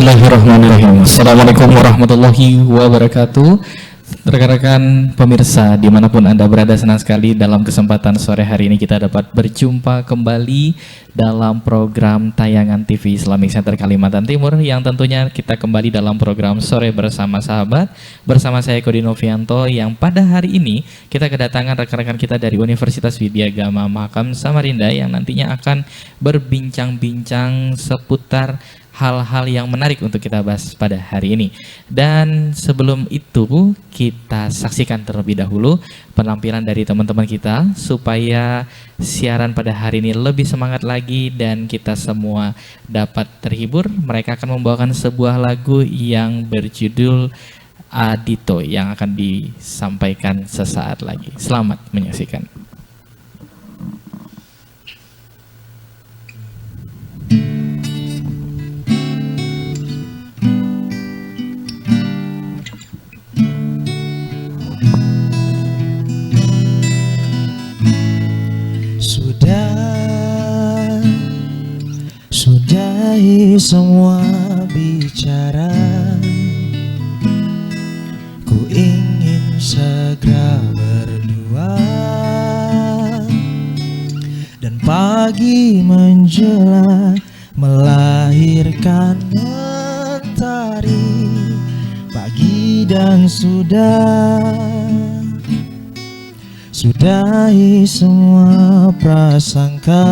Bismillahirrahmanirrahim. Assalamualaikum warahmatullahi wabarakatuh. Rekan-rekan pemirsa dimanapun Anda berada, senang sekali dalam kesempatan sore hari ini kita dapat berjumpa kembali dalam program tayangan TV Islamic Center Kalimantan Timur, yang tentunya kita kembali dalam program Sore Bersama Sahabat bersama saya Kodi Novianto, yang pada hari ini kita kedatangan rekan-rekan kita dari Universitas Widyagama Mahakam Samarinda yang nantinya akan berbincang-bincang seputar hal-hal yang menarik untuk kita bahas pada hari ini. Dan sebelum itu kita saksikan terlebih dahulu penampilan dari teman-teman kita supaya siaran pada hari ini lebih semangat lagi dan kita semua dapat terhibur. Mereka akan membawakan sebuah lagu yang berjudul Adito yang akan disampaikan sesaat lagi. Selamat menyaksikan. Sudahi semua bicara, ku ingin segera berdua, dan pagi menjelang melahirkan mentari. Pagi dan sudahi semua prasangka,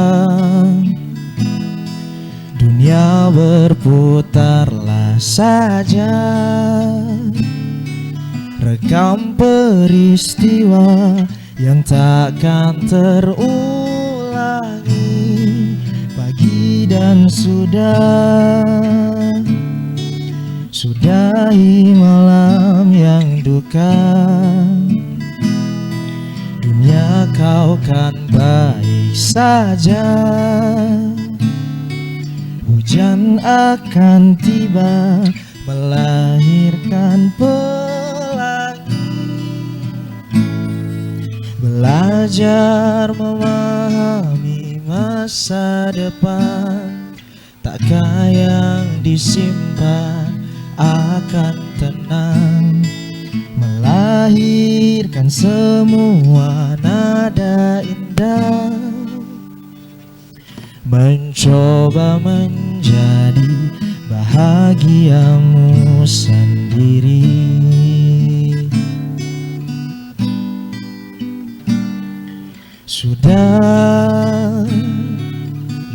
dunia berputarlah saja, rekam peristiwa yang takkan terulangi. Pagi dan sudahi malam yang duka, dunia kau kan baik saja. Hujan akan tiba melahirkan pelangi. Belajar memahami masa depan, takkah yang disimpan akan tenang, melahirkan semua nada indah, mencoba menjadi bahagiamu sendiri. Sudah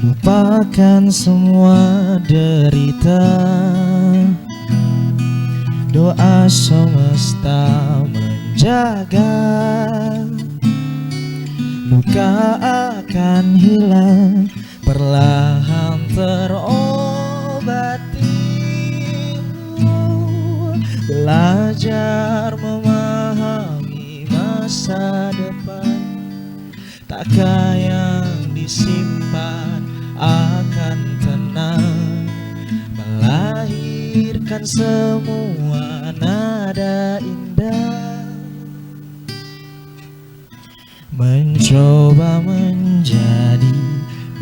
lupakan semua derita, doa semesta menjaga, luka akan hilang perlahan terobati. Belajar memahami masa depan, takkah yang disimpan akan tenang, melahirkan semua nada indah, mencoba menjadi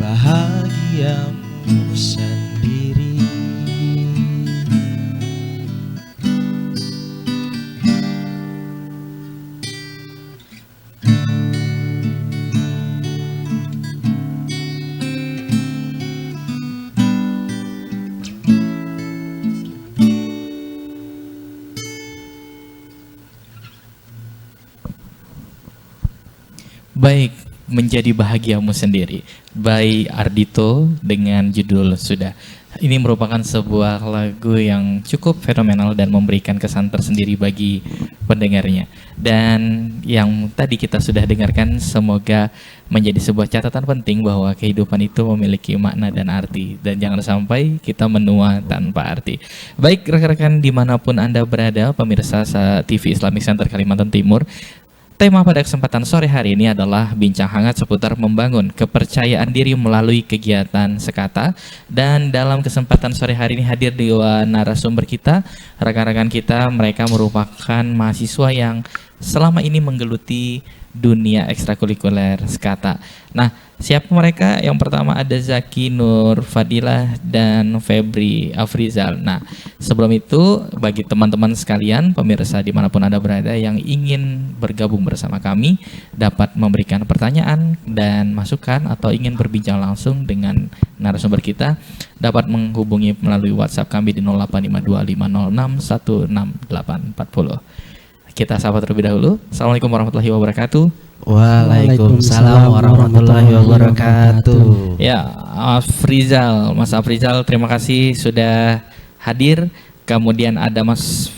bahagiamu sendiri. Baik, menjadi bahagiamu sendiri by Ardito dengan judul Sudah. Ini merupakan sebuah lagu yang cukup fenomenal dan memberikan kesan tersendiri bagi pendengarnya. Dan yang tadi kita sudah dengarkan semoga menjadi sebuah catatan penting bahwa kehidupan itu memiliki makna dan arti, dan jangan sampai kita menua tanpa arti. Baik rekan-rekan dimanapun Anda berada, pemirsa TV Islamic Center Kalimantan Timur, tema pada kesempatan sore hari ini adalah bincang hangat seputar membangun kepercayaan diri melalui kegiatan sekata. Dan dalam kesempatan sore hari ini hadir dua narasumber kita, rekan-rekan kita, mereka merupakan mahasiswa yang selama ini menggeluti dunia ekstrakurikuler Skata. Nah, siapa mereka? Yang pertama ada Zaki, Nur Fadilah, dan Febri Afrizal. Nah, sebelum itu bagi teman-teman sekalian, pemirsa dimanapun Anda berada yang ingin bergabung bersama kami, dapat memberikan pertanyaan dan masukan atau ingin berbincang langsung dengan narasumber kita, dapat menghubungi melalui WhatsApp kami di 085250616840. Kita sapa terlebih dahulu. Assalamualaikum warahmatullahi wabarakatuh. Waalaikumsalam warahmatullahi wabarakatuh. Ya, Mas Afrizal, terima kasih sudah hadir. Kemudian ada Mas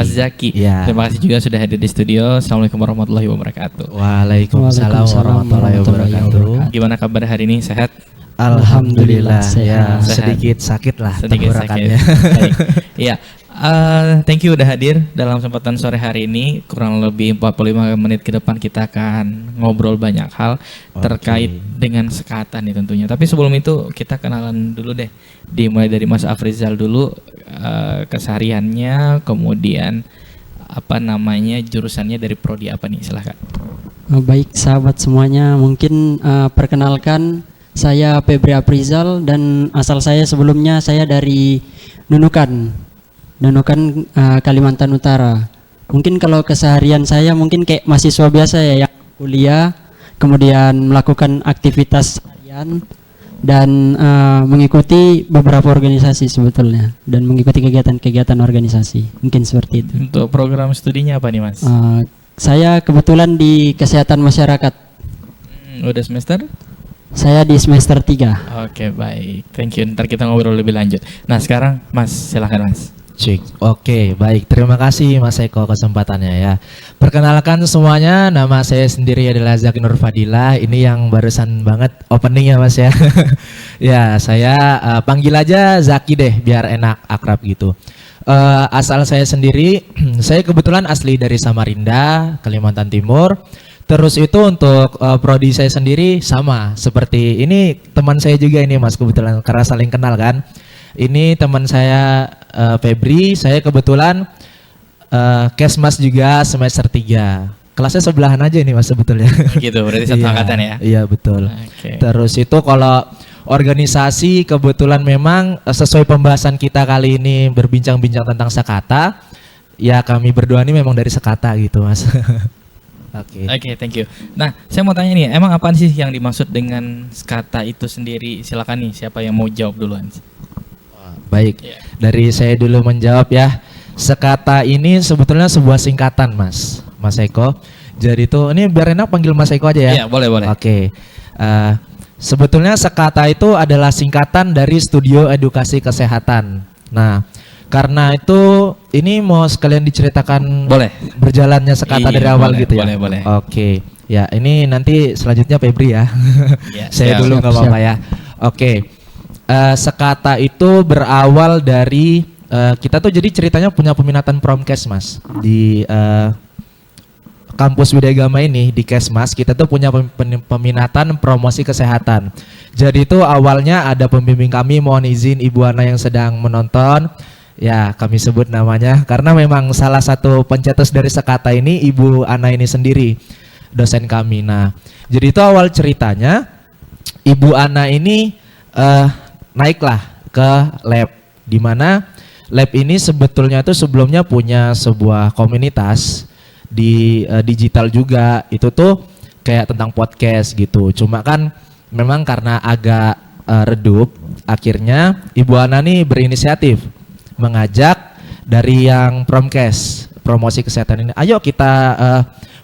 Zaki. Ya. Terima kasih juga sudah hadir di studio. Assalamualaikum warahmatullahi wabarakatuh. Waalaikumsalam warahmatullahi wabarakatuh. Gimana kabar hari ini? Sehat? Alhamdulillah ya, Sehat. sedikit sakit lah Sedikit sakit. tenggorokannya. Baik. Iya. Thank you udah hadir dalam kesempatan sore hari ini. Kurang lebih 45 menit ke depan kita akan ngobrol banyak hal terkait dengan Skata nih tentunya. Tapi sebelum itu kita kenalan dulu deh. Dimulai dari Mas Afrizal dulu, kesehariannya, kemudian jurusannya dari prodi apa nih, silahkan. Baik sahabat semuanya, mungkin perkenalkan, saya Febri Afrizal dan asal saya sebelumnya saya dari Nunukan, Kalimantan Utara. Mungkin kalau keseharian saya mungkin kayak mahasiswa biasa ya, yang kuliah, kemudian melakukan aktivitas harian dan mengikuti beberapa organisasi sebetulnya, dan mengikuti kegiatan-kegiatan organisasi. Mungkin seperti itu. Untuk program studinya apa nih, Mas? Saya kebetulan di kesehatan masyarakat. Udah semester? Saya di semester 3. Oke, baik. Thank you. Ntar kita ngobrol lebih lanjut. Nah, sekarang Mas, silahkan Mas. Cik. Oke, baik. Terima kasih Mas Eko kesempatannya ya. Perkenalkan semuanya, nama saya sendiri adalah Zaki Nur Fadilah. Ini yang barusan banget opening ya Mas ya. Ya, saya panggil aja Zaki deh biar enak akrab gitu. Asal saya sendiri, saya kebetulan asli dari Samarinda, Kalimantan Timur. Terus itu untuk prodi saya sendiri sama seperti ini teman saya juga ini Mas, kebetulan karena saling kenal kan. Ini teman saya Febri, saya kebetulan Kesmas juga semester 3. Kelasnya sebelahan aja ini Mas sebetulnya. Gitu, berarti satu angkatan ya? Iya betul. Okay. Terus itu kalau organisasi kebetulan memang sesuai pembahasan kita kali ini berbincang-bincang tentang Skata. Ya kami berdua ini memang dari Skata gitu Mas. Oke, thank you. Nah, saya mau tanya nih, emang apa sih yang dimaksud dengan Skata itu sendiri? Silakan nih, siapa yang mau jawab duluan? Baik, dari saya dulu menjawab ya. Skata ini sebetulnya sebuah singkatan Mas Eko. Jadi itu, ini biar enak panggil Mas Eko aja ya? Iya, boleh. Oke, sebetulnya Skata itu adalah singkatan dari Studio Edukasi Kesehatan. Nah, karena itu ini mau sekalian diceritakan boleh berjalannya Skata dari awal gitu ya. Boleh. Oke. Ya, ini nanti selanjutnya Febri ya. Saya dulu nggak apa-apa ya. Oke. Skata itu berawal dari kita tuh jadi ceritanya punya peminatan promkes Mas di kampus Widayagama ini di Kesmas. Kita tuh punya peminatan promosi kesehatan. Jadi itu awalnya ada pembimbing kami, mohon izin Ibu Ana yang sedang menonton. Ya, kami sebut namanya karena memang salah satu pencetus dari Skata ini Ibu Ana ini sendiri, dosen kami. Nah, jadi itu awal ceritanya Ibu Ana ini naiklah ke lab, di mana lab ini sebetulnya tuh sebelumnya punya sebuah komunitas di digital juga. Itu tuh kayak tentang podcast gitu. Cuma kan memang karena agak redup, akhirnya Ibu Ana nih berinisiatif mengajak dari yang promkes promosi kesehatan ini, ayo kita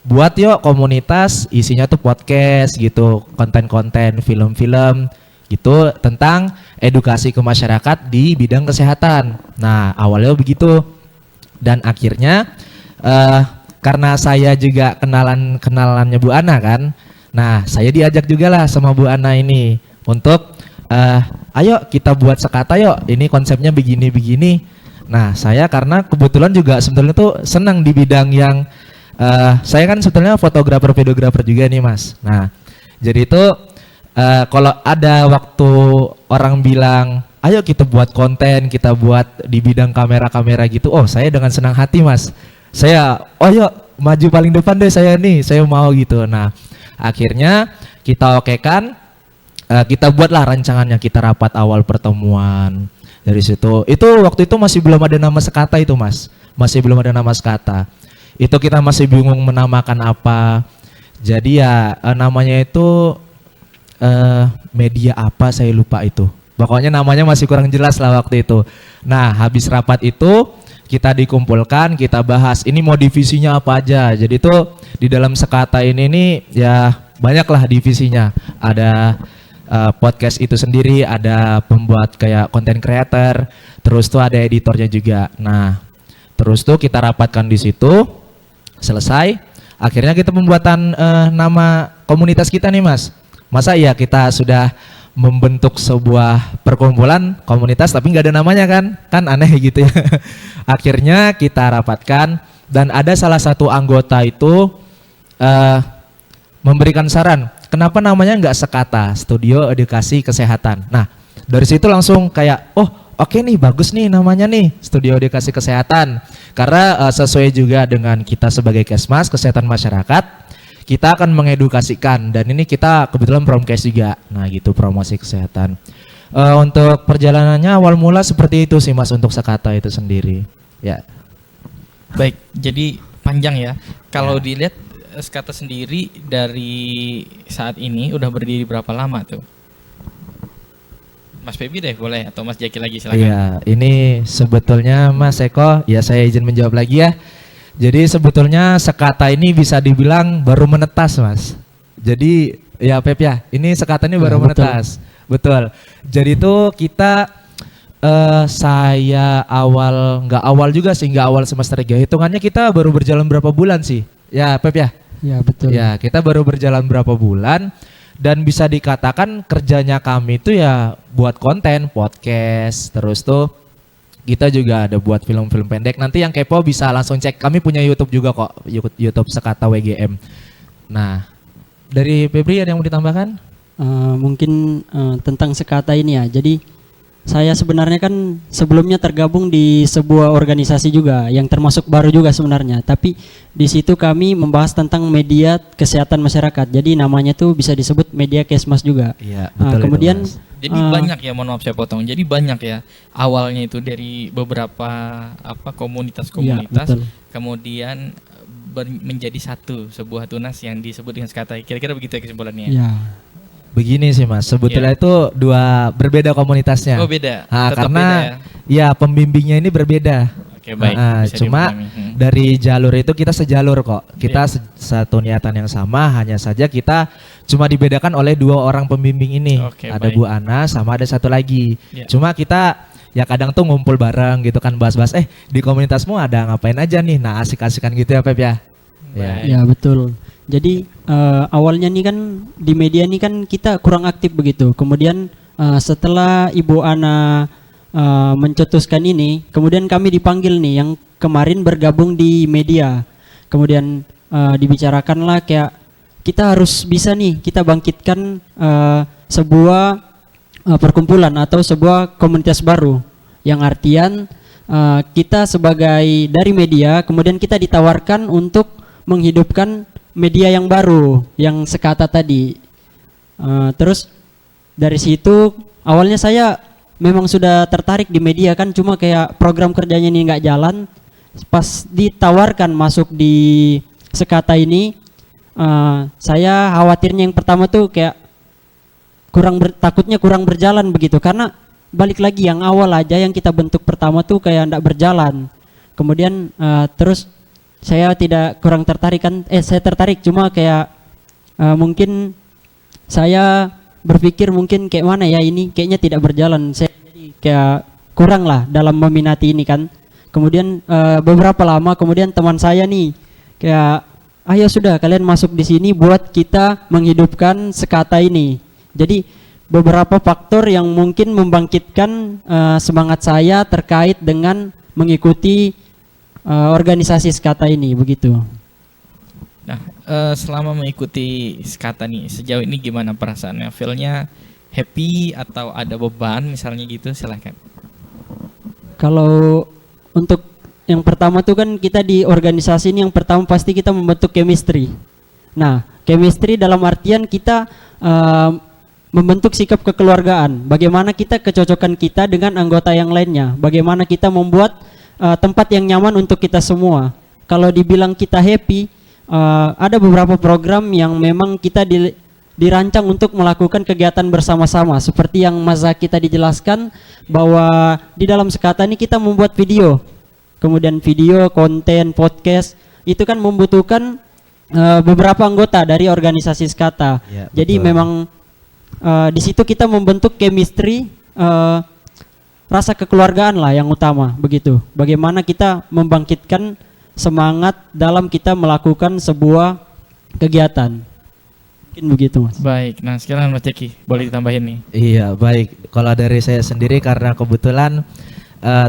buat yuk komunitas isinya tuh podcast gitu, konten-konten, film-film gitu tentang edukasi ke masyarakat di bidang kesehatan. Nah awalnya begitu, dan akhirnya karena saya juga kenalannya Bu Ana kan, nah saya diajak juga lah sama Bu Ana ini untuk ayo kita buat Skata yuk, ini konsepnya begini-begini. Nah saya karena kebetulan juga sebetulnya tuh senang di bidang yang saya kan sebetulnya fotografer, videografer juga nih Mas. Nah jadi itu kalau ada waktu orang bilang ayo kita buat konten, kita buat di bidang kamera-kamera gitu, oh saya dengan senang hati Mas. Saya, oh yuk maju paling depan deh saya nih, saya mau gitu. Nah akhirnya kita okekan, kita buatlah rancangannya, kita rapat awal pertemuan. Dari situ, itu waktu itu masih belum ada nama Sekata itu Mas, masih belum ada nama Sekata. Itu kita masih bingung menamakan apa. Jadi ya namanya itu media apa saya lupa itu. Pokoknya namanya masih kurang jelas lah waktu itu. Nah habis rapat itu kita dikumpulkan, kita bahas ini mau divisinya apa aja. Jadi itu di dalam Sekata ini nih ya banyaklah divisinya. Ada podcast itu sendiri, ada pembuat kayak content creator, terus tuh ada editornya juga. Nah, terus tuh kita rapatkan di situ, selesai. Akhirnya kita pembuatan nama komunitas kita nih Mas. Masa iya kita sudah membentuk sebuah perkumpulan komunitas tapi nggak ada namanya kan? Kan aneh gitu ya. Akhirnya kita rapatkan dan ada salah satu anggota itu memberikan saran. Kenapa namanya nggak Sekata, Studio Edukasi Kesehatan. Nah, dari situ langsung kayak, oh oke nih bagus nih namanya nih, Studio Edukasi Kesehatan. Karena sesuai juga dengan kita sebagai Kesmas, Kesehatan Masyarakat, kita akan mengedukasikan. Dan ini kita kebetulan promkes juga, nah gitu promosi kesehatan. Untuk perjalanannya awal mula seperti itu sih Mas untuk Sekata itu sendiri. Ya. Baik, jadi panjang ya. Kalau Ya. dilihat Sekata sendiri dari saat ini udah berdiri berapa lama tuh? Mas Febi deh boleh atau Mas Jaki lagi silakan. Iya, ini sebetulnya Mas Eko, ya saya izin menjawab lagi ya. Jadi sebetulnya Sekata ini bisa dibilang baru menetas Mas. Jadi ya Pep ya, ini Sekata ini baru Betul. menetas. Betul. Jadi itu kita saya nggak awal juga sih, nggak awal semester 3. Hitungannya kita baru berjalan berapa bulan sih? Ya Pep ya. Ya betul. Ya, kita baru berjalan berapa bulan dan bisa dikatakan kerjanya kami itu ya buat konten, podcast, terus tuh kita juga ada buat film-film pendek. Nanti yang kepo bisa langsung cek, kami punya YouTube juga kok, YouTube Sekata WGM. Nah, dari Febri ada yang mau ditambahkan? Mungkin tentang Sekata ini ya. Jadi saya sebenarnya kan sebelumnya tergabung di sebuah organisasi juga yang termasuk baru juga sebenarnya. Tapi di situ kami membahas tentang media kesehatan masyarakat. Jadi namanya tuh bisa disebut media Kesmas juga. Iya, betul itu, Kemudian Mas. Jadi banyak ya, mohon maaf saya potong. Jadi banyak ya awalnya itu dari beberapa komunitas-komunitas, Iya, betul. kemudian menjadi satu sebuah tunas yang disebut dengan Sekata. Kira-kira begitu ya kesimpulannya. ya Begini sih Mas, sebetulnya itu dua berbeda komunitasnya. Oh beda. Nah, Tetap karena beda ya pembimbingnya ini berbeda. Oke baik. bisa Cuma dipahami. dari jalur itu kita sejalur kok. Kita Iya. satu niatan yang sama, hanya saja kita cuma dibedakan oleh 2 orang pembimbing ini. Oke, Ada baik. Bu Ana sama ada satu lagi. Iya. Cuma kita ya kadang tuh ngumpul bareng gitu kan, bahas-bahas di komunitasmu ada ngapain aja nih. Nah, asik-asikan gitu ya Pep ya. Ya. Ya betul. Jadi awalnya nih kan di media nih kan kita kurang aktif begitu. Kemudian setelah Ibu Ana mencetuskan ini, kemudian kami dipanggil nih yang kemarin bergabung di media. Kemudian dibicarakanlah kayak kita harus bisa nih kita bangkitkan sebuah perkumpulan atau sebuah komunitas baru yang artian kita sebagai dari media kemudian kita ditawarkan untuk menghidupkan media yang baru yang Sekata tadi. Terus dari situ awalnya saya memang sudah tertarik di media kan, cuma kayak program kerjanya ini nggak jalan. Pas ditawarkan masuk di Sekata ini, saya khawatirnya yang pertama tuh kayak takutnya kurang berjalan begitu, karena balik lagi yang awal aja yang kita bentuk pertama tuh kayak nggak berjalan. Kemudian terus saya tidak kurang tertarik kan, saya tertarik cuma kayak mungkin saya berpikir mungkin kayak mana ya ini kayaknya tidak berjalan, saya jadi kayak kurang lah dalam meminati ini kan. Kemudian beberapa lama kemudian teman saya nih kayak ayo sudah kalian masuk di sini buat kita menghidupkan Sekata ini. Jadi beberapa faktor yang mungkin membangkitkan semangat saya terkait dengan mengikuti organisasi Sekata ini begitu. Nah, selama mengikuti Sekata nih, sejauh ini gimana perasaannya? Feel-nya happy atau ada beban misalnya gitu? Silahkan. Kalau untuk yang pertama tuh kan kita di organisasi ini yang pertama pasti kita membentuk chemistry. Nah, chemistry dalam artian kita membentuk sikap kekeluargaan. Bagaimana kita kecocokan kita dengan anggota yang lainnya. Bagaimana kita membuat tempat yang nyaman untuk kita semua. Kalau dibilang kita happy, ada beberapa program yang memang kita dirancang untuk melakukan kegiatan bersama-sama. Seperti yang Mas Zaki tadi jelaskan bahwa di dalam Sekata ini kita membuat video. Kemudian video, konten, podcast itu kan membutuhkan beberapa anggota dari organisasi Sekata. Ya, jadi betul. memang di situ kita membentuk chemistry, rasa kekeluargaan lah yang utama begitu. Bagaimana kita membangkitkan semangat dalam kita melakukan sebuah kegiatan. Mungkin begitu, Mas. Baik, nah sekarang Mas Jaki boleh ditambahin nih. Iya, baik. Kalau dari saya sendiri karena kebetulan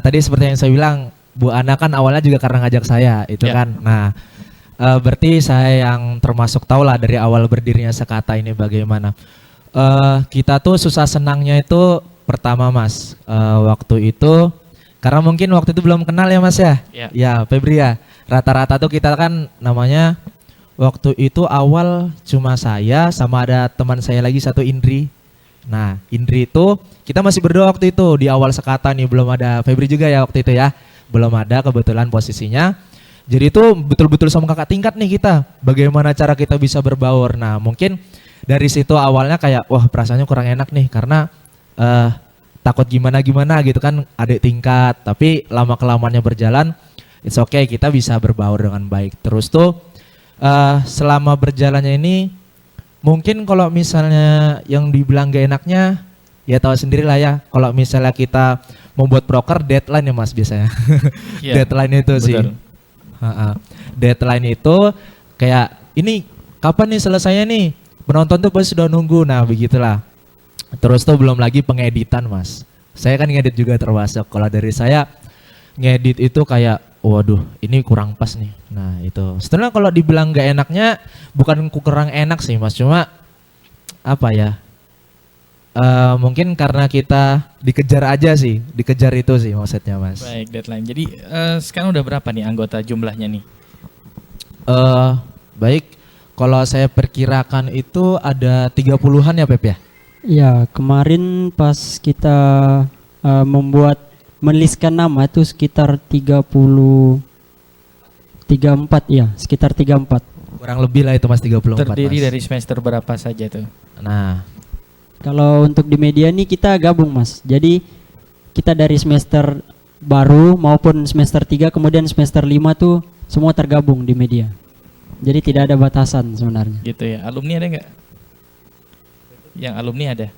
tadi seperti yang saya bilang, Bu Ana kan awalnya juga karena ngajak saya, itu Ya. kan. Nah, berarti saya yang termasuk tahu lah dari awal berdirinya Sekata ini bagaimana. Kita tuh susah senangnya itu pertama, Mas. Waktu itu karena mungkin waktu itu belum kenal ya, Mas ya. Ya. Ya, Febri ya. Rata-rata tuh kita kan namanya waktu itu awal cuma saya sama ada teman saya lagi satu, Indri. Nah, Indri itu kita masih berdua waktu itu di awal Sekata nih, belum ada Febri juga ya waktu itu ya. Belum ada kebetulan posisinya. Jadi itu betul-betul sama kakak tingkat nih kita. Bagaimana cara kita bisa berbaur. Nah, mungkin dari situ awalnya kayak wah perasaannya kurang enak nih karena takut gimana-gimana gitu kan adik tingkat. Tapi lama-kelamannya berjalan, it's okay, kita bisa berbaur dengan baik. Terus tuh selama berjalannya ini mungkin kalau misalnya yang dibilang gak enaknya ya tahu sendiri lah ya, kalau misalnya kita membuat proker deadline ya Mas biasanya. Iya, Deadline itu sih. betul. Deadline itu kayak ini kapan nih selesainya nih, penonton tuh pasti sudah nunggu. Nah begitulah. Terus tuh belum lagi pengeditan, Mas. Saya kan ngedit juga termasuk. Kalau dari saya ngedit itu kayak waduh ini kurang pas nih. Nah itu sebenarnya kalau dibilang gak enaknya bukan kurang enak sih Mas, cuma apa ya, mungkin karena kita dikejar aja sih, dikejar itu sih maksudnya Mas. Baik, deadline. Jadi sekarang udah berapa nih anggota jumlahnya nih? Baik, kalau saya perkirakan itu ada 30-an ya Pep ya? Ya, kemarin pas kita menuliskan nama itu sekitar 34 ya, sekitar 34. Kurang lebih lah itu Mas, 34 Terdiri Mas. dari semester berapa saja tuh? Nah, Kalau untuk di media ini kita gabung Mas. Jadi kita dari semester baru maupun semester 3 kemudian semester 5 tuh semua tergabung di media. Jadi tidak ada batasan sebenarnya. Gitu ya. Alumni ada nggak? Yang alumni ada?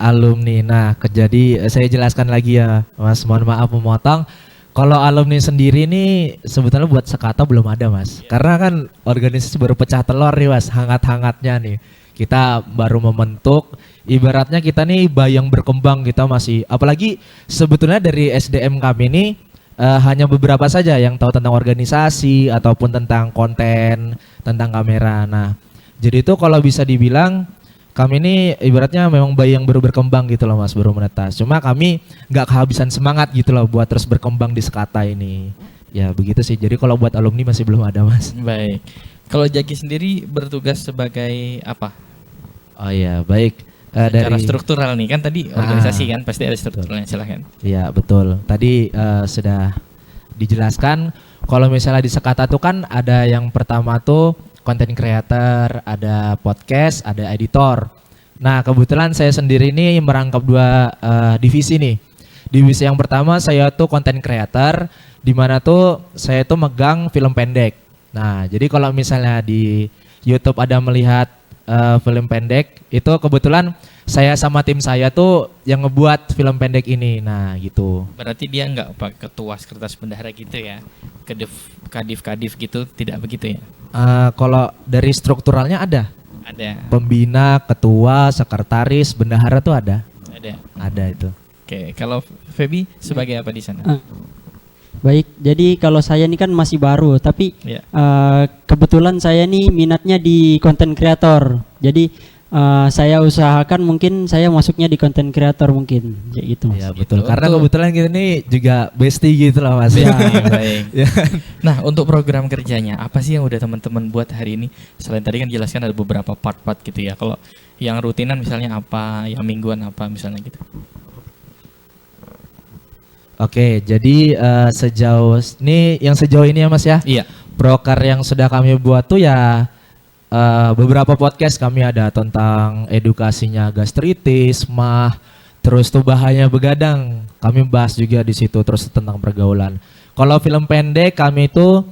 alumni. Nah, jadi saya jelaskan lagi ya Mas, mohon maaf memotong. Kalau alumni sendiri nih sebetulnya buat Sekata belum ada Mas. Karena kan organisasi baru pecah telur nih Mas, hangat-hangatnya nih. Kita baru membentuk, ibaratnya kita nih bayang berkembang, kita masih, apalagi sebetulnya dari SDM kami ini hanya beberapa saja yang tahu tentang organisasi ataupun tentang konten, tentang kamera. Nah, jadi itu kalau bisa dibilang kami ini ibaratnya memang bayi yang baru berkembang gitu loh Mas, baru menetas. Cuma kami nggak kehabisan semangat gitu loh buat terus berkembang di Sekata ini. Ya begitu sih, jadi kalau buat alumni masih belum ada Mas. Baik. Kalau Jaki sendiri bertugas sebagai apa? Oh iya, baik. Secara struktural nih, kan tadi organisasi kan pasti ada strukturalnya, silahkan. Iya betul. Tadi sudah dijelaskan. Kalau misalnya di Sekata tuh kan ada yang pertama tuh content creator, ada podcast, ada editor. Nah kebetulan saya sendiri ini merangkap dua divisi nih. Divisi yang pertama saya tuh content creator, di mana tuh saya tuh megang film pendek. Nah jadi kalau misalnya di YouTube ada melihat film pendek, itu kebetulan saya sama tim saya tuh yang ngebuat film pendek ini. Nah gitu. Berarti dia nggak ketua sekretaris bendahara gitu ya, kadif gitu, tidak begitu ya? Kalau dari strukturalnya ada. Ada. Pembina, ketua, sekretaris, bendahara tuh ada. Ada itu. Oke, kalau Feby sebagai apa di sana? Baik, jadi kalau saya ini kan masih baru, tapi Ya. kebetulan saya nih minatnya di content creator. Jadi saya usahakan mungkin saya masuknya di content creator mungkin kayak gitu Mas. Ya betul. Gitu. Karena Untuk- kebetulan kita ini juga bestie gitu lah Mas. Ya, baik. Ya. Nah, untuk program kerjanya apa sih yang udah teman-teman buat hari ini? Selain tadi kan jelaskan ada beberapa part-part gitu ya. Kalau yang rutinan misalnya apa, yang mingguan apa misalnya gitu. Oke, jadi sejauh ini ya Mas ya. Iya. Proker yang sudah kami buat tuh ya beberapa podcast kami ada tentang edukasinya gastritis, mah, terus tuh bahaya begadang. Kami bahas juga di situ terus tentang pergaulan. Kalau film pendek kami itu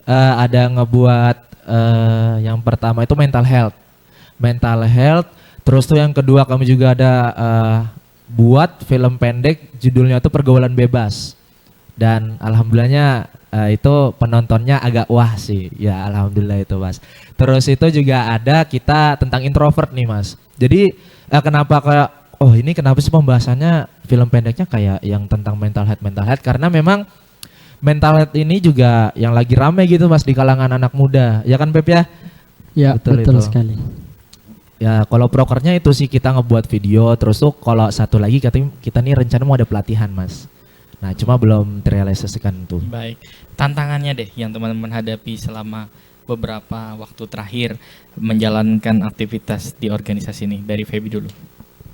ada ngebuat yang pertama itu mental health. Mental health, terus tuh yang kedua kami juga ada buat film pendek judulnya tuh pergaulan bebas. Dan alhamdulillahnya itu penontonnya agak wah sih. Ya alhamdulillah itu Mas. Terus itu juga ada kita tentang introvert nih Mas. Jadi kenapa kayak kenapa sih pembahasannya film pendeknya kayak yang tentang mental health karena memang mental health ini juga yang lagi rame gitu Mas di kalangan anak muda. Ya kan Pep ya? Ya, Betul betul itu. sekali. Ya kalau prokernya itu sih kita ngebuat video. Terus tuh kalau satu lagi kita nih rencana mau ada pelatihan Mas. Nah cuma belum terrealisasikan tuh. Baik. Tantangannya deh yang teman-teman hadapi selama beberapa waktu terakhir menjalankan aktivitas di organisasi ini. Dari Feby dulu.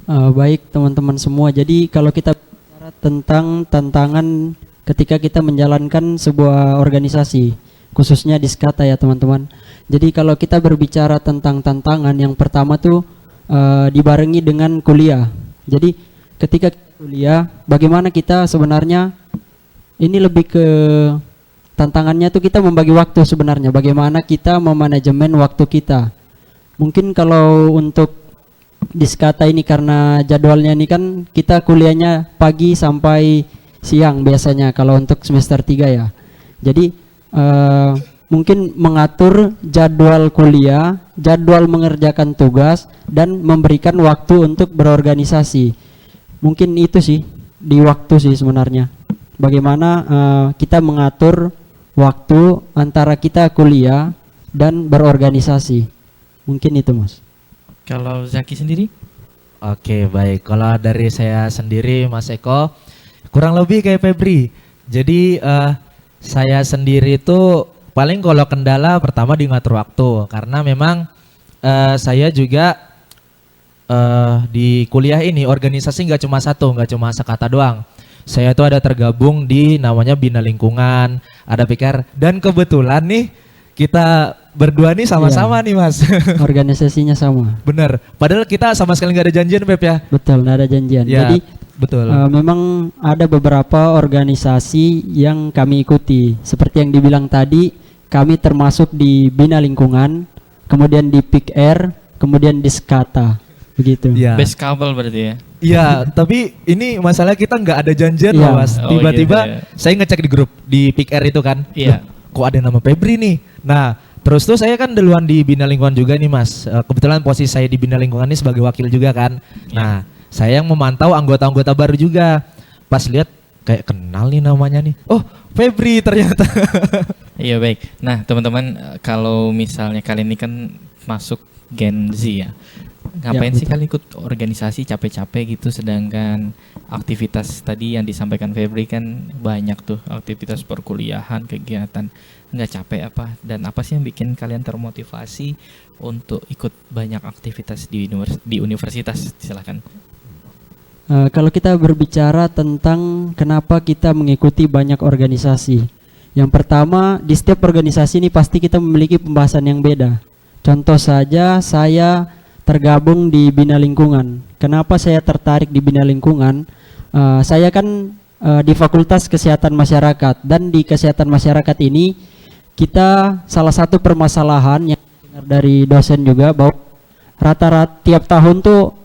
Baik teman-teman semua. Jadi kalau kita bicara tentang tantangan ketika kita menjalankan sebuah organisasi, khususnya di Skata ya teman-teman. Jadi kalau kita berbicara tentang tantangan, yang pertama tuh dibarengi dengan kuliah. Jadi ketika kita kuliah, bagaimana kita sebenarnya ini lebih ke tantangannya tuh kita membagi waktu sebenarnya. Bagaimana kita memanajemen waktu kita. Mungkin kalau untuk di Skata ini karena jadwalnya ini kan kita kuliahnya pagi sampai siang biasanya kalau untuk semester 3 ya. Jadi mungkin mengatur jadwal kuliah, jadwal mengerjakan tugas dan memberikan waktu untuk berorganisasi. Mungkin itu sih di waktu sih sebenarnya. Bagaimana kita mengatur waktu antara kita kuliah dan berorganisasi. Mungkin itu Mas. Kalau Zaki sendiri? Oke baik, kalau dari saya sendiri Mas Eko kurang lebih kayak Febri. Jadi saya sendiri itu paling kalau kendala pertama di ngatur waktu. Karena memang saya juga di kuliah ini organisasi nggak cuma satu, nggak cuma Skata doang. Saya tuh ada tergabung di namanya Bina Lingkungan, ada PKR. Dan kebetulan nih kita berdua nih sama-sama nih Mas. Organisasinya sama. Bener, padahal kita sama sekali nggak ada janjian Pep ya. Betul, nggak ada janjian. Ya, Jadi betul. memang ada beberapa organisasi yang kami ikuti. Seperti yang dibilang tadi, kami termasuk di Bina Lingkungan, kemudian di PIKR, kemudian di Skata. Begitu. Ya. Best couple berarti ya? Iya, tapi ini masalah kita nggak ada janjian Iya. loh Mas. Oh, Tiba-tiba gitu ya. saya ngecek di grup di PIKR itu kan. Iya. Loh, kok ada nama Febri nih. Nah, terus tuh saya kan duluan di Bina Lingkungan juga nih Mas. Kebetulan posisi saya di Bina Lingkungan ini sebagai wakil juga kan. Iya. Nah, saya yang memantau anggota-anggota baru juga. Pas lihat kayak kenal nih namanya nih. Oh, Febri ternyata. Iya baik. Nah teman-teman kalau misalnya kalian ini kan masuk Gen Z ya, ngapain Ya, sih kalian ikut organisasi capek-capek gitu, sedangkan aktivitas tadi yang disampaikan Febri kan banyak tuh aktivitas perkuliahan, kegiatan, nggak capek apa? Dan apa sih yang bikin kalian termotivasi untuk ikut banyak aktivitas di universitas? Silakan. Kalau kita berbicara tentang kenapa kita mengikuti banyak organisasi, yang pertama di setiap organisasi ini pasti kita memiliki pembahasan yang beda. Contoh saja saya tergabung di Bina Lingkungan. Kenapa saya tertarik di Bina Lingkungan? Saya kan di Fakultas Kesehatan Masyarakat, dan di Kesehatan Masyarakat ini kita salah satu permasalahan yang dengar dari dosen juga bahwa rata-rata tiap tahun tuh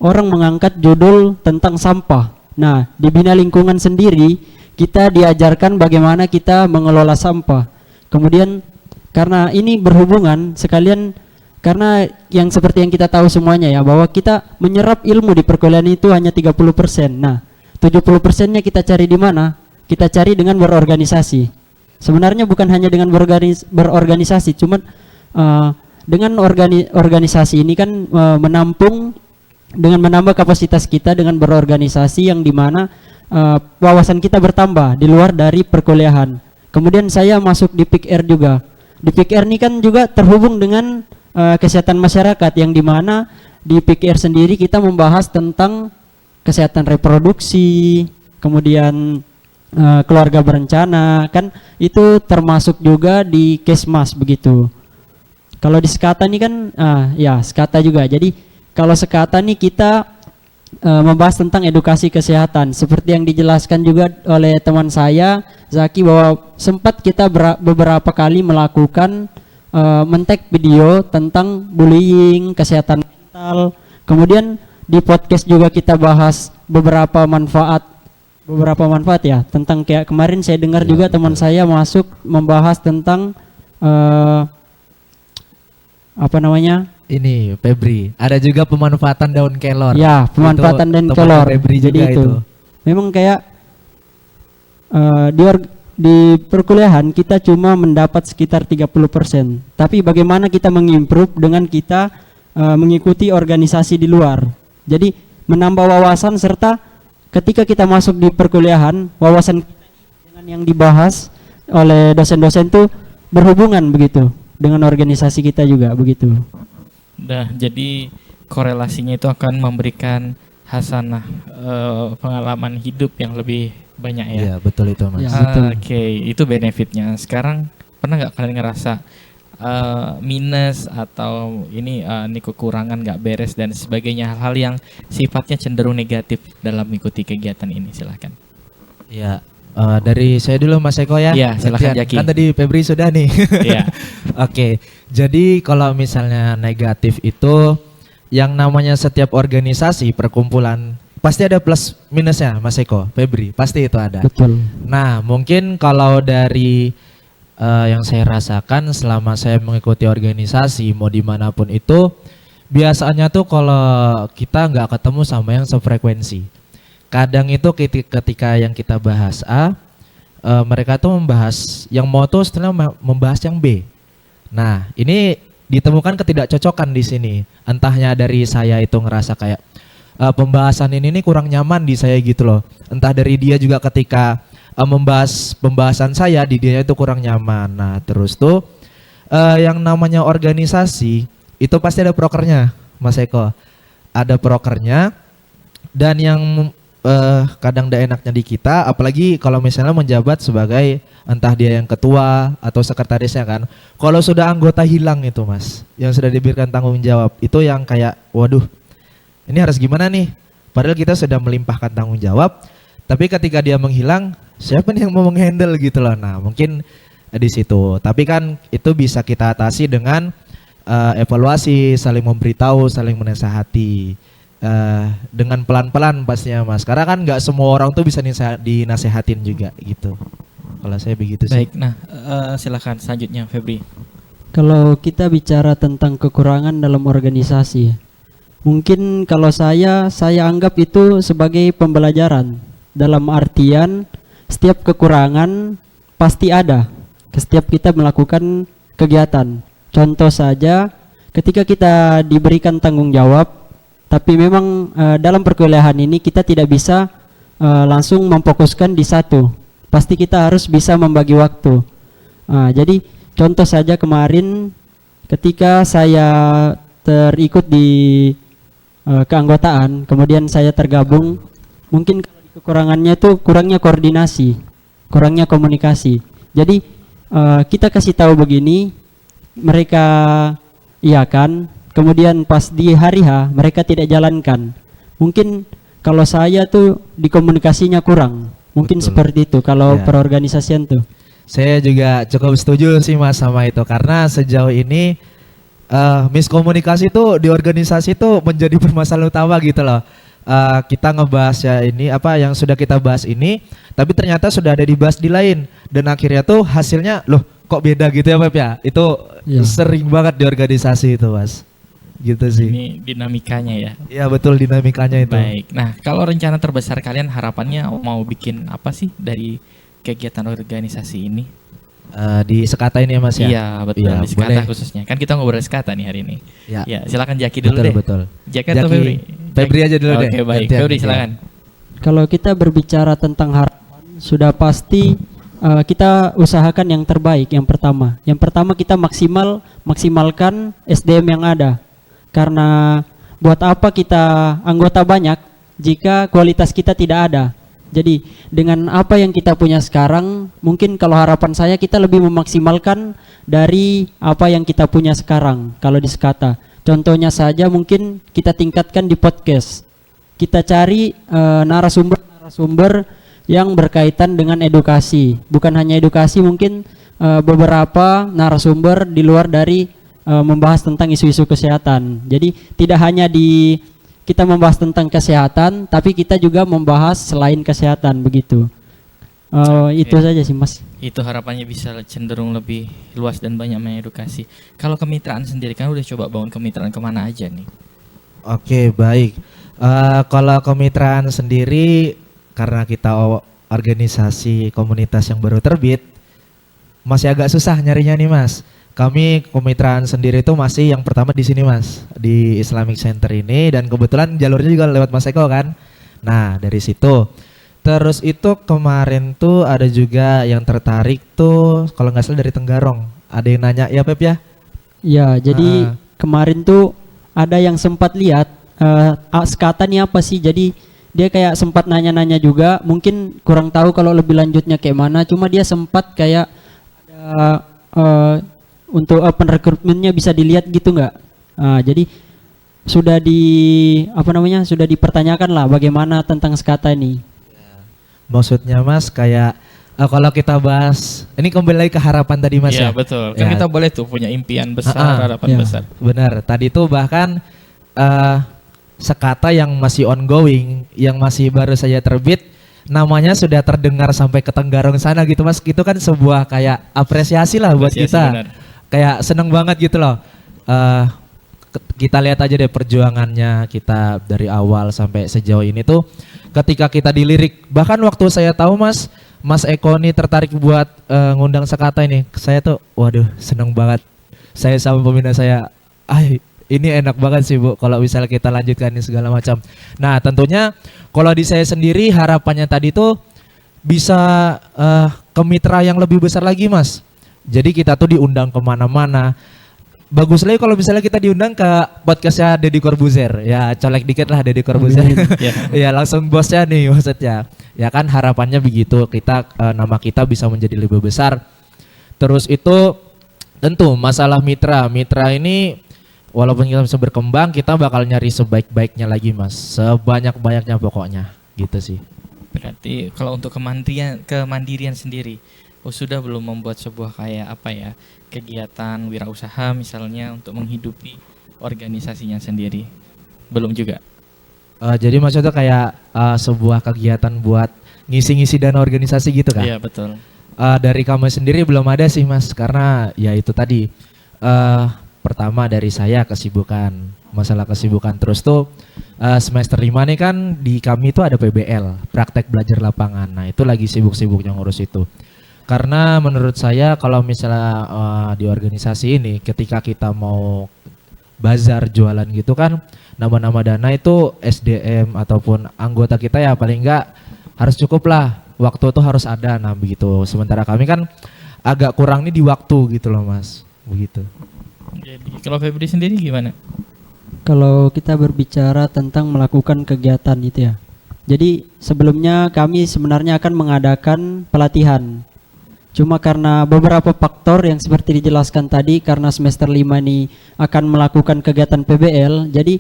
orang mengangkat judul tentang sampah. Nah, di Bina Lingkungan sendiri kita diajarkan bagaimana kita mengelola sampah. Kemudian karena ini berhubungan sekalian, karena yang seperti yang kita tahu semuanya ya, bahwa kita menyerap ilmu di perkuliahan itu hanya 30%. Nah, 70%-nya kita cari di mana? Kita cari dengan berorganisasi. Sebenarnya bukan hanya dengan berorganisasi, cuman dengan organisasi ini kan menampung dengan menambah kapasitas kita dengan berorganisasi yang dimana wawasan kita bertambah di luar dari perkuliahan. Kemudian saya masuk di PIKR juga. Di PIKR ini kan juga terhubung dengan kesehatan masyarakat yang dimana di PIKR sendiri kita membahas tentang kesehatan reproduksi, kemudian keluarga berencana, kan itu termasuk juga di Kesmas begitu. Kalau di Skata ini kan ya Skata juga. Jadi kalau Skata nih kita membahas tentang edukasi kesehatan seperti yang dijelaskan juga oleh teman saya Zaki, bahwa sempat kita beberapa kali melakukan men-tag video tentang bullying, kesehatan mental. Kemudian di podcast juga kita bahas beberapa manfaat ya tentang kayak kemarin saya dengar juga teman saya masuk membahas tentang apa namanya? Ini Febri. Ada juga pemanfaatan daun kelor. Ya, pemanfaatan daun kelor. Jadi itu. Memang kayak di perkuliahan kita cuma mendapat sekitar 30%. Tapi bagaimana kita mengimprove dengan kita mengikuti organisasi di luar. Jadi menambah wawasan serta ketika kita masuk di perkuliahan, wawasan kita dengan yang dibahas oleh dosen-dosen itu berhubungan begitu dengan organisasi kita juga begitu. Nah, jadi korelasinya itu akan memberikan hasanah pengalaman hidup yang lebih banyak ya. Iya, betul itu Mas. Ya, Oke, itu benefitnya. Sekarang pernah nggak kalian ngerasa minus atau ini kekurangan nggak beres dan sebagainya, hal-hal yang sifatnya cenderung negatif dalam mengikuti kegiatan ini? Silahkan. Iya, dari saya dulu Mas Eko ya. Iya, silakan Jaki. Kan tadi Febri sudah nih. Iya. Oke, jadi kalau misalnya negatif itu yang namanya setiap organisasi perkumpulan pasti ada plus minusnya Mas Eko, Febri, pasti itu ada. Betul. Nah, mungkin kalau dari yang saya rasakan selama saya mengikuti organisasi mau dimanapun itu, biasanya tuh kalau kita nggak ketemu sama yang sefrekuensi. Kadang itu ketika yang kita bahas A, mereka tuh membahas yang mau tuh setelah membahas yang B. Nah, ini ditemukan ketidakcocokan di sini. Entahnya dari saya itu ngerasa kayak pembahasan ini kurang nyaman di saya gitu loh. Entah dari dia juga ketika membahas pembahasan saya di dia itu kurang nyaman. Nah, terus tuh yang namanya organisasi itu pasti ada prokernya, Mas Eko. Ada prokernya, dan yang kadang tidak enaknya di kita, apalagi kalau misalnya menjabat sebagai entah dia yang ketua atau sekretarisnya kan. Kalau sudah anggota hilang itu Mas, yang sudah diberikan tanggung jawab, itu yang kayak waduh, ini harus gimana nih? Padahal kita sudah melimpahkan tanggung jawab, tapi ketika dia menghilang, siapa nih yang mau menghandle gitu loh. Nah, mungkin di situ. Tapi kan itu bisa kita atasi dengan evaluasi, saling memberitahu, saling menasehati. Dengan pelan-pelan pastinya Mas. Karena kan nggak semua orang tuh bisa dinasehatin juga gitu. Kalau saya begitu sih. Baik, nah silakan selanjutnya Febri. Kalau kita bicara tentang kekurangan dalam organisasi, mungkin kalau saya anggap itu sebagai pembelajaran. Dalam artian setiap kekurangan pasti ada setiap kita melakukan kegiatan. Contoh saja ketika kita diberikan tanggung jawab, tapi memang dalam perkuliahan ini kita tidak bisa langsung memfokuskan di satu. Pasti kita harus bisa membagi waktu. Jadi contoh saja kemarin ketika saya terikut di keanggotaan, kemudian saya tergabung, mungkin kekurangannya itu kurangnya koordinasi, kurangnya komunikasi. Jadi kita kasih tahu begini, mereka iya kan, kemudian pas di hari H mereka tidak jalankan. Mungkin kalau saya tuh di komunikasinya kurang, mungkin betul. Seperti itu kalau Ya. perorganisasian tuh. Saya juga cukup setuju sih Mas sama itu, karena sejauh ini miskomunikasi tuh di organisasi tuh menjadi permasalahan utama gitu loh. Kita ngebahas ya ini apa yang sudah kita bahas ini, tapi ternyata sudah ada dibahas di lain, dan akhirnya tuh hasilnya loh kok beda gitu ya Pep ya. Itu Ya. sering banget di organisasi itu Mas. Gitu sih. Ini dinamikanya ya. Iya betul, dinamikanya itu. Baik. Nah, kalau rencana terbesar kalian harapannya mau bikin apa sih dari kegiatan organisasi ini? Di Sekata ini ya Mas ya? Iya betul, Iya, di Sekata boleh. khususnya. Kan kita ngobrol Sekata nih hari ini. Ya. Ya, silakan Jaki dulu Betul, deh. betul. Jaki atau Jaki, Febri? Febri aja dulu deh. Oke, baik. Gantian, Febri gantian. silakan. Kalau kita berbicara tentang harapan, sudah pasti kita usahakan yang terbaik. Yang pertama kita maksimalkan SDM yang ada. Karena buat apa kita anggota banyak jika kualitas kita tidak ada. Jadi dengan apa yang kita punya sekarang, mungkin kalau harapan saya kita lebih memaksimalkan dari apa yang kita punya sekarang kalau di Sekata. Contohnya saja mungkin kita tingkatkan di podcast. Kita cari narasumber yang berkaitan dengan edukasi. Bukan hanya edukasi, mungkin beberapa narasumber di luar dari membahas tentang isu-isu kesehatan. Jadi tidak hanya kita membahas tentang kesehatan, tapi kita juga membahas selain kesehatan begitu. Itu saja sih Mas. Itu harapannya bisa cenderung lebih luas dan banyak mengedukasi. Kalau kemitraan sendiri kan udah coba bangun kemitraan kemana aja nih? Oke, baik. Kalau kemitraan sendiri, karena kita organisasi komunitas yang baru terbit, masih agak susah nyarinya nih Mas. Kami kemitraan sendiri itu masih yang pertama di sini Mas, di Islamic Center ini, dan kebetulan jalurnya juga lewat Mas Eko kan. Nah dari situ, terus itu kemarin tuh ada juga yang tertarik tuh, kalau nggak salah dari Tenggarong. Ada yang nanya ya Pep ya? Ya, jadi kemarin tuh ada yang sempat lihat Sekata nih apa sih? Jadi dia kayak sempat nanya-nanya juga, mungkin kurang tahu kalau lebih lanjutnya kayak mana. Cuma dia sempat kayak ada untuk open recruitment-nya bisa dilihat gitu nggak? Jadi sudah dipertanyakan lah bagaimana tentang Sekata ini. Maksudnya Mas kayak kalau kita bahas, ini kembali lagi ke harapan tadi Mas Iya ya? betul, kan Ya. kita boleh tuh punya impian besar, harapan ya. besar. Benar, tadi tuh bahkan Sekata yang masih ongoing, yang masih baru saja terbit, namanya sudah terdengar sampai ke Tenggarong sana gitu Mas. Itu kan sebuah kayak apresiasi lah buat Apresiasi, kita. benar. Kayak seneng banget gitu loh. Kita lihat aja deh perjuangannya kita dari awal sampai sejauh ini tuh, ketika kita dilirik. Bahkan waktu saya tahu Mas Eko nih tertarik buat ngundang Sekata ini, saya tuh waduh seneng banget. Saya sama pembina saya, ini enak banget sih Bu kalau misalnya kita lanjutkan ini segala macam. Nah tentunya kalau di saya sendiri harapannya tadi tuh bisa ke mitra yang lebih besar lagi Mas. Jadi kita tuh diundang kemana-mana. Bagus lagi kalau misalnya kita diundang ke podcastnya Deddy Corbuzier. Ya colek dikit lah Deddy Corbuzier. Ya langsung bosnya nih maksudnya. Ya kan harapannya begitu, kita nama kita bisa menjadi lebih besar. Terus itu tentu masalah mitra ini walaupun kita bisa berkembang, kita bakal nyari sebaik-baiknya lagi Mas, sebanyak-banyaknya pokoknya gitu sih. Berarti kalau untuk kemandirian sendiri, sudah belum membuat sebuah kayak apa ya, kegiatan wirausaha misalnya untuk menghidupi organisasinya sendiri? Belum juga? Jadi maksudnya kayak sebuah kegiatan buat ngisi-ngisi dana organisasi gitu kan? Iya betul. Dari kami sendiri belum ada sih Mas, karena ya itu tadi. Pertama dari saya masalah kesibukan. Terus tuh semester 5 nih kan di kami itu ada PBL, praktek belajar lapangan. Nah itu lagi sibuk-sibuknya ngurus itu. Karena menurut saya kalau misalnya di organisasi ini ketika kita mau bazar jualan gitu kan, nama-nama dana itu SDM ataupun anggota kita ya paling enggak harus cukup lah, waktu itu harus ada. Nah begitu, sementara kami kan agak kurang nih di waktu gitu loh Mas, begitu. Jadi kalau Febri sendiri gimana? Kalau kita berbicara tentang melakukan kegiatan itu ya. Jadi sebelumnya kami sebenarnya akan mengadakan pelatihan. Cuma karena beberapa faktor yang seperti dijelaskan tadi, karena semester 5 ini akan melakukan kegiatan PBL, jadi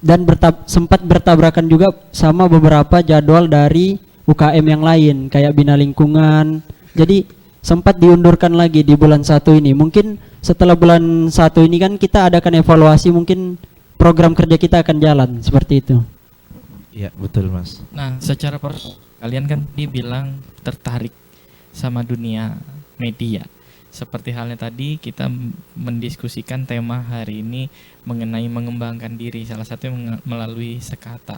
dan sempat bertabrakan juga sama beberapa jadwal dari UKM yang lain kayak Bina Lingkungan. Jadi sempat diundurkan lagi di bulan 1 ini. Mungkin setelah bulan 1 ini kan kita adakan evaluasi, mungkin program kerja kita akan jalan seperti itu. Iya betul Mas. Nah secara kalian kan dibilang tertarik sama dunia media. Seperti halnya tadi kita mendiskusikan tema hari ini mengenai mengembangkan diri, salah satunya melalui Sekata.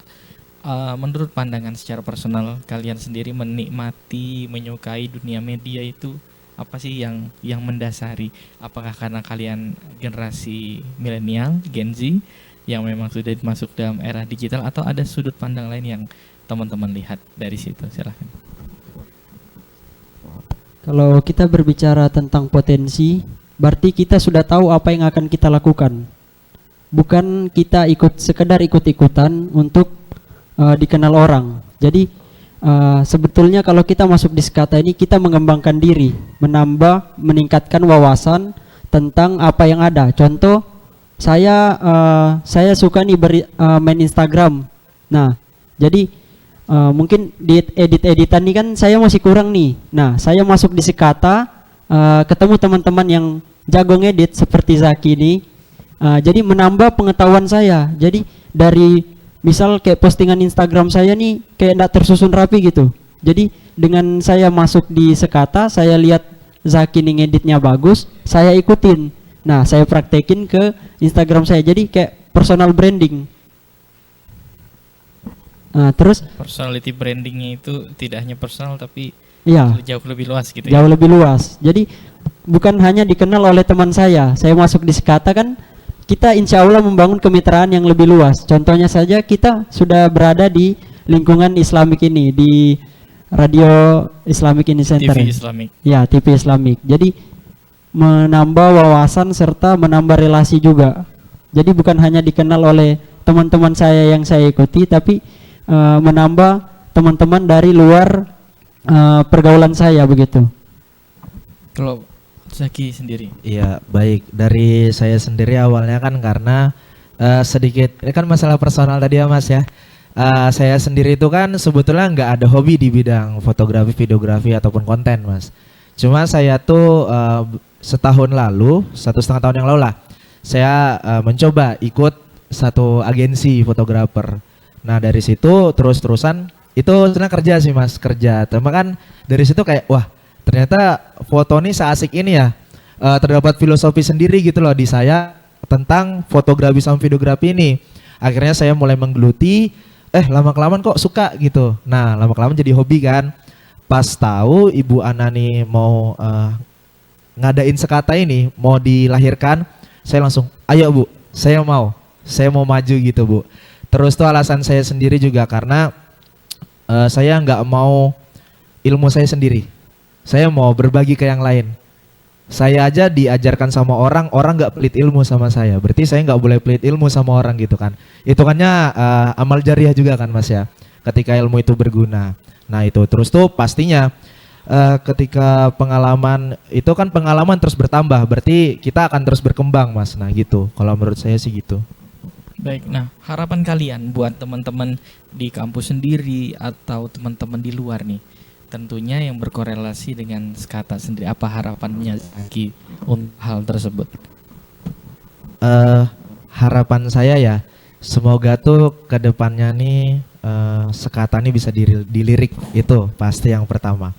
Menurut pandangan secara personal kalian sendiri menikmati, menyukai dunia media itu Apa sih yang mendasari? Apakah karena kalian generasi milenial, Gen Z, yang memang sudah masuk dalam era digital, atau ada sudut pandang lain yang teman-teman lihat dari situ? Silahkan. Kalau kita berbicara tentang potensi, berarti kita sudah tahu apa yang akan kita lakukan. Bukan kita sekedar ikut-ikutan untuk dikenal orang. Jadi sebetulnya kalau kita masuk di Sekata ini, kita mengembangkan diri, meningkatkan wawasan tentang apa yang ada. Contoh, saya suka nih main Instagram. Nah, jadi mungkin di editan nih kan saya masih kurang nih. Nah, saya masuk di Sekata, ketemu teman-teman yang jago ngedit seperti Zaki ini. Jadi menambah pengetahuan saya. Jadi dari misal kayak postingan Instagram saya nih kayak enggak tersusun rapi gitu. Jadi dengan saya masuk di Sekata, saya lihat Zaki nih ngeditnya bagus, saya ikutin. Nah, saya praktekin ke Instagram saya. Jadi kayak personal branding. Terus Personality brandingnya itu tidak hanya personal tapi iya, jauh lebih luas gitu jauh lebih luas. Jadi bukan hanya dikenal oleh teman saya masuk di Sekata kan, kita insya Allah membangun kemitraan yang lebih luas. Contohnya saja kita sudah berada di lingkungan Islamik ini, di Radio Islamic ini Center. TV Islamik. Ya, TV Islamik. Jadi menambah wawasan serta menambah relasi juga. Jadi bukan hanya dikenal oleh teman-teman saya yang saya ikuti, tapi menambah teman-teman dari luar pergaulan saya begitu. Kalau Zaki sendiri? Iya, baik. Dari saya sendiri awalnya kan karena sedikit, ini kan masalah personal tadi ya Mas ya. Saya sendiri itu kan sebetulnya nggak ada hobi di bidang fotografi, videografi ataupun konten Mas. Cuma saya tuh setahun lalu, 1,5 tahun yang lalu lah, saya mencoba ikut satu agensi fotografer. Nah dari situ terus-terusan itu sebenarnya kerja sih Mas, kerja. Tapi kan dari situ kayak wah ternyata foto ini seasik ini ya. Terdapat filosofi sendiri gitu loh di saya tentang fotografi sama videografi ini. Akhirnya saya mulai menggeluti, lama-kelamaan kok suka gitu. Nah lama-kelamaan jadi hobi kan. Pas tahu Ibu Ana nih mau ngadain Sekata ini, mau dilahirkan, saya langsung, ayo Bu, saya mau maju gitu Bu. Terus tuh alasan saya sendiri juga karena saya nggak mau ilmu saya sendiri, saya mau berbagi ke yang lain. Saya aja diajarkan sama orang nggak pelit ilmu sama saya, berarti saya nggak boleh pelit ilmu sama orang gitu kan. Hitungannya amal jariah juga kan Mas ya, ketika ilmu itu berguna. Nah itu terus tuh pastinya ketika pengalaman itu kan pengalaman terus bertambah, berarti kita akan terus berkembang Mas. Nah gitu, kalau menurut saya sih gitu. Baik, nah harapan kalian buat teman-teman di kampus sendiri atau teman-teman di luar nih, tentunya yang berkorelasi dengan Sekata sendiri, apa harapannya Zaki untuk hal tersebut? Harapan saya ya, semoga tuh kedepannya nih Sekata nih bisa dilirik, itu pasti yang pertama.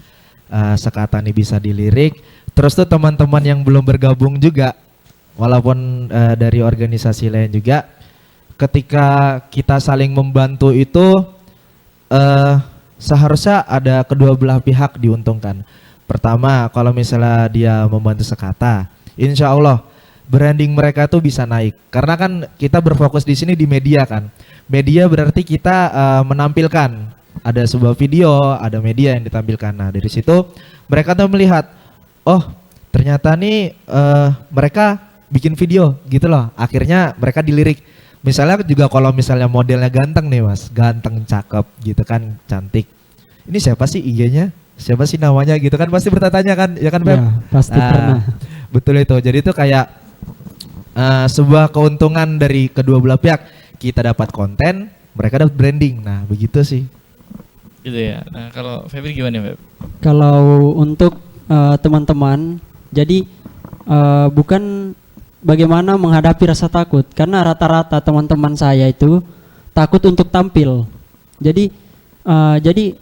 Sekata nih bisa dilirik. Terus tuh teman-teman yang belum bergabung juga, walaupun dari organisasi lain juga, ketika kita saling membantu itu seharusnya ada kedua belah pihak diuntungkan. Pertama, kalau misalnya dia membantu Sekata, insya Allah branding mereka tuh bisa naik. Karena kan kita berfokus di sini di media kan. Media berarti kita menampilkan. Ada sebuah video, ada media yang ditampilkan. Nah dari situ mereka tuh melihat, oh ternyata nih mereka bikin video gitu loh. Akhirnya mereka dilirik. Misalnya juga kalau misalnya modelnya ganteng nih Mas, ganteng, cakep gitu kan, cantik. Ini siapa sih IG-nya? Siapa sih namanya gitu kan, pasti bertanya kan, ya kan Beb? Ya, pasti pernah. Betul itu. Jadi itu kayak sebuah keuntungan dari kedua belah pihak. Kita dapat konten, mereka dapat branding. Nah begitu sih. Gitu ya. Nah kalau Febri gimana Beb? Kalau untuk teman-teman, jadi bukan bagaimana menghadapi rasa takut, karena rata-rata teman-teman saya itu takut untuk tampil. Jadi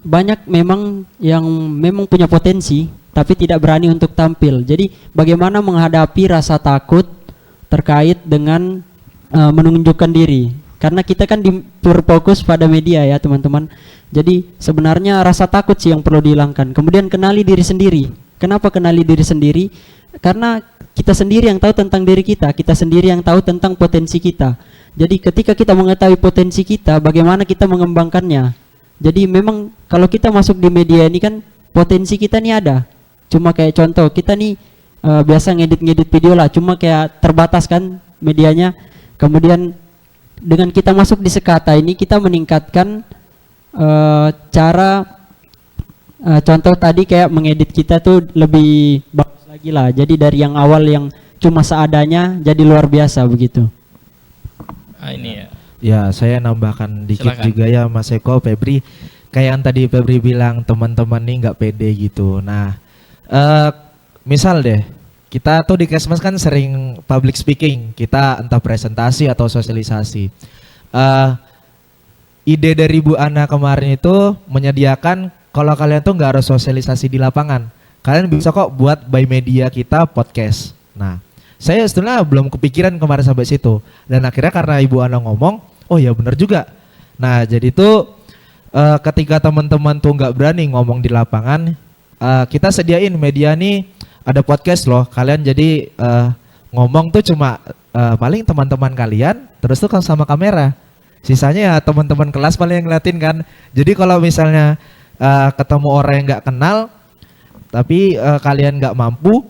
banyak memang yang memang punya potensi tapi tidak berani untuk tampil. Jadi bagaimana menghadapi rasa takut terkait dengan menunjukkan diri, karena kita kan berfokus pada media ya teman-teman. Jadi sebenarnya rasa takut sih yang perlu dihilangkan. Kemudian kenali diri sendiri. Kenapa kenali diri sendiri? Karena kita sendiri yang tahu tentang diri kita, kita sendiri yang tahu tentang potensi kita. Jadi ketika kita mengetahui potensi kita, bagaimana kita mengembangkannya. Jadi memang kalau kita masuk di media ini kan potensi kita nih ada. Cuma kayak contoh, kita nih biasa ngedit video lah, cuma kayak terbatas kan medianya. Kemudian dengan kita masuk di Sekata ini, kita meningkatkan cara contoh tadi kayak mengedit kita tuh lebih bagus lagi lah. Jadi dari yang awal yang cuma seadanya jadi luar biasa begitu. Ini ya. Ya, saya nambahkan dikit Silakan. juga ya Mas Eko, Febri. Kayak yang tadi Febri bilang teman-teman nih nggak pede gitu. Nah, misal deh, kita tuh di Kesmas kan sering public speaking, kita entah presentasi atau sosialisasi. Ide dari Bu Ana kemarin itu menyediakan kalau kalian tuh nggak harus sosialisasi di lapangan, kalian bisa kok buat by media kita podcast. Nah, saya sebenarnya belum kepikiran kemarin sampai situ, dan akhirnya karena Ibu Ana ngomong, oh ya benar juga. Nah, jadi tuh ketika teman-teman tuh nggak berani ngomong di lapangan, kita sediain media nih ada podcast loh. Kalian jadi ngomong tuh cuma paling teman-teman kalian, terus tuh kan sama kamera. Sisanya ya teman-teman kelas paling yang ngeliatin kan. Jadi kalau misalnya ketemu orang yang nggak kenal, tapi kalian nggak mampu,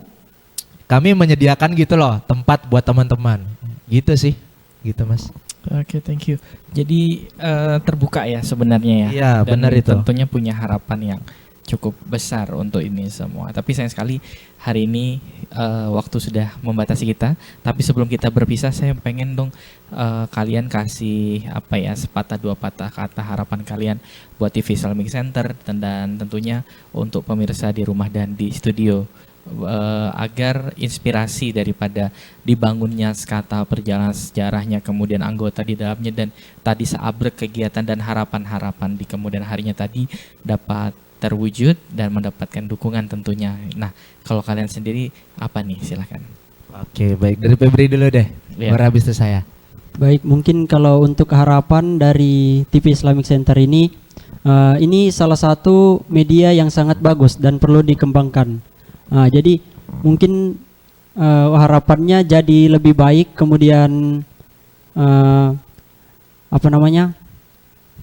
kami menyediakan gitu loh tempat buat teman-teman. Gitu sih, gitu Mas. Oke, thank you. Jadi terbuka ya sebenarnya ya. Iya, Dan benar itu. tentunya punya harapan yang cukup besar untuk ini semua. Tapi sayang sekali hari ini waktu sudah membatasi kita. Tapi sebelum kita berpisah, saya pengen dong kalian kasih apa ya, sepatah dua patah kata harapan kalian buat TV Islamic Center dan tentunya untuk pemirsa di rumah dan di studio. Agar inspirasi daripada dibangunnya Sekata, perjalanan sejarahnya, kemudian anggota di dalamnya, dan tadi seabrek kegiatan dan harapan-harapan di kemudian harinya tadi dapat terwujud dan mendapatkan dukungan tentunya. Nah, kalau kalian sendiri apa nih, silahkan. Oke, baik, dari Febri dulu deh. Iya. Baru habis itu saya. Baik, mungkin kalau untuk harapan dari TV Islamic Center ini salah satu media yang sangat bagus dan perlu dikembangkan. Jadi mungkin harapannya jadi lebih baik, kemudian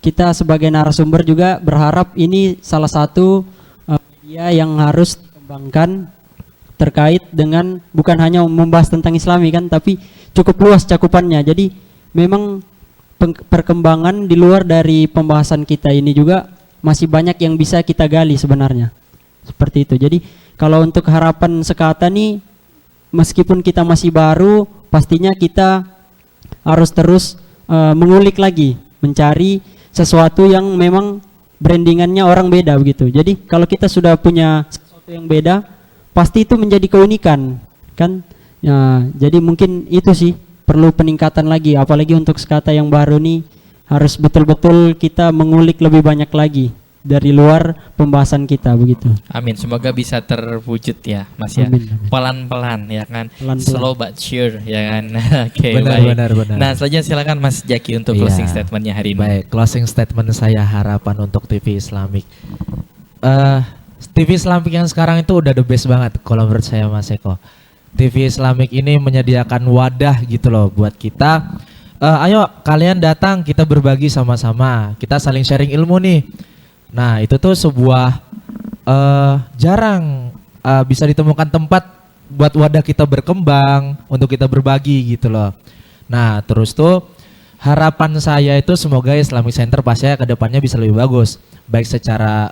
kita sebagai narasumber juga berharap ini salah satu media yang harus dikembangkan terkait dengan bukan hanya membahas tentang Islami kan, tapi cukup luas cakupannya. Jadi memang perkembangan di luar dari pembahasan kita ini juga masih banyak yang bisa kita gali sebenarnya. Seperti itu. Jadi kalau untuk harapan Sekata nih, meskipun kita masih baru, pastinya kita harus terus mengulik lagi, mencari sesuatu yang memang brandingannya orang beda begitu. Jadi kalau kita sudah punya sesuatu yang beda, pasti itu menjadi keunikan, kan? Ya, jadi mungkin itu sih perlu peningkatan lagi, apalagi untuk Sekata yang baru nih harus betul-betul kita mengulik lebih banyak lagi dari luar pembahasan kita begitu. Amin, semoga bisa terwujud ya Mas ya. Amin, amin. Pelan-pelan ya kan. Pelan-pelan. Slow but sure ya kan. Oke, Benar, baik. benar, benar. Nah, selanjutnya silakan Mas Jaki untuk Iya. closing statementnya hari ini. Baik, closing statement saya harapan untuk TV Islamic. TV Islamic yang sekarang itu udah the best banget kalau menurut saya Mas Eko. TV Islamic ini menyediakan wadah gitu loh buat kita. Ayo kalian datang, kita berbagi sama-sama, kita saling sharing ilmu nih. Nah itu tuh sebuah jarang bisa ditemukan tempat buat wadah kita berkembang, untuk kita berbagi gitu loh. Nah terus tuh harapan saya itu semoga Islamic Center pastinya ke depannya bisa lebih bagus, baik secara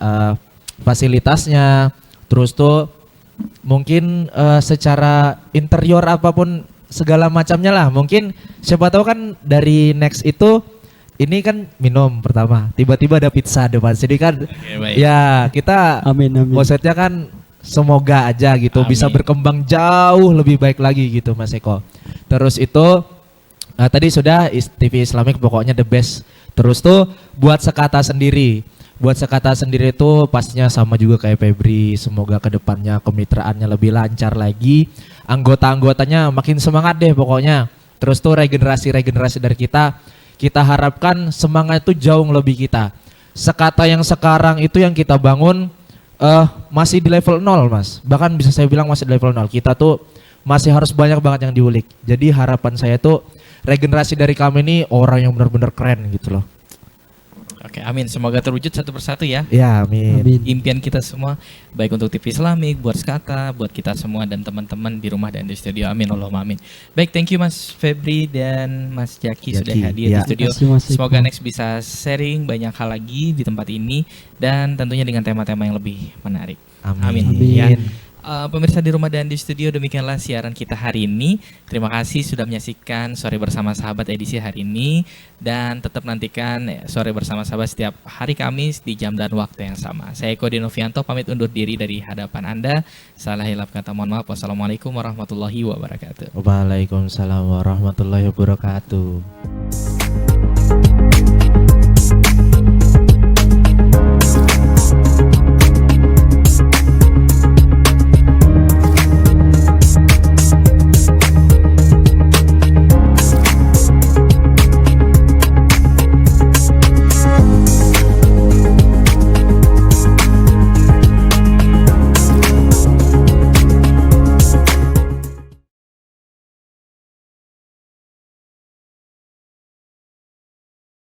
fasilitasnya, terus tuh mungkin secara interior apapun segala macamnya lah. Mungkin siapa tahu kan dari next itu ini kan minum pertama, tiba-tiba ada pizza depan sini kan. Oke, baik. Ya kita Amin, amin. maksudnya kan semoga aja gitu bisa Amin. berkembang jauh lebih baik lagi gitu Mas Eko. Terus itu tadi sudah TV Islamic pokoknya the best. Terus tuh buat Sekata sendiri. Buat Sekata sendiri itu pastinya sama juga kayak Febri. Semoga kedepannya kemitraannya lebih lancar lagi. Anggota-anggotanya makin semangat deh pokoknya. Terus tuh regenerasi dari kita harapkan semangat itu jauh lebih kita. Sekata yang sekarang itu yang kita bangun masih di level 0 Mas. Bahkan bisa saya bilang masih di level 0. Kita tuh masih harus banyak banget yang diulik. Jadi harapan saya tuh regenerasi dari kami ini orang yang benar-benar keren gitu loh. Oke, amin. Semoga terwujud satu persatu ya. Ya, amin. Impian kita semua, baik untuk TV Islamik, buat Skata, buat kita semua dan teman-teman di rumah dan di studio. Amin Allahumma amin. Baik, thank you Mas Febri dan Mas Jaki sudah hadir di ya. studio. Terima kasih, Mas Semoga Iko. next bisa sharing banyak hal lagi di tempat ini dan tentunya dengan tema-tema yang lebih menarik. Amin. Ya. Pemirsa di rumah dan di studio, demikianlah siaran kita hari ini. Terima kasih sudah menyaksikan Sore Bersama Sahabat edisi hari ini. Dan tetap nantikan Sore Bersama Sahabat setiap hari Kamis di jam dan waktu yang sama. Saya Eko Dinovianto pamit undur diri dari hadapan Anda. Salah hilap kata mohon maaf. Wassalamualaikum warahmatullahi wabarakatuh. Waalaikumsalam warahmatullahi wabarakatuh.